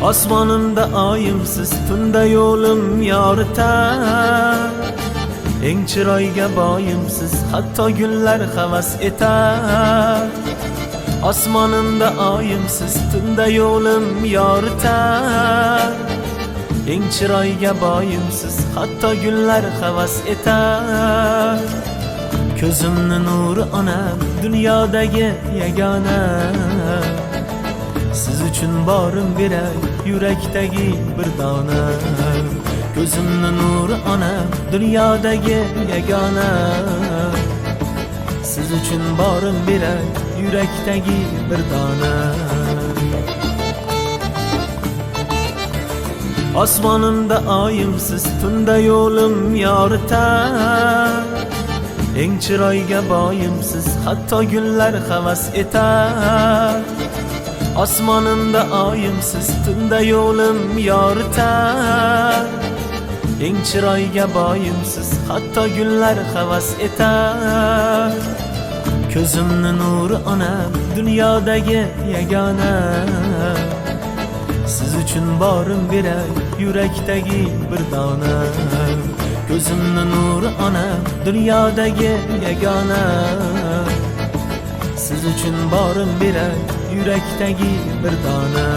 Osmonimda oyimsiz tunda yo'lim yoritar. Eng chiroyga boyimsiz hatto gullar havas etar. Osmonimda oyimsiz tunda yo'lim yoritar. Eng chiroyga boyimsiz hatto gullar havas etar. Ko'zimni nuri onam dunyodagi yagona. Siz uchun borim beray yurakdagi bir dona. Ko'zimni nuri onam dunyodagi yagona. Siz uchun borim beray yurakdagi bir dona. Osmonimda oyimsiz tunda yo'lim yoritar. Eng chiroyga boyimsiz hatto gullar havas etar. Osmonimda oyimsiz tunda yo'lim yoritar. Eng chiroyga boyimsiz hatto gullar havas etar. Ko'zimni nuri onam dunyodagi yagona. Siz uchun borim beray yurakdagi bir dona. Ko'zimni nuri onam dunyodagi yagona. Siz uchun borim beray yurakdagi bir dona.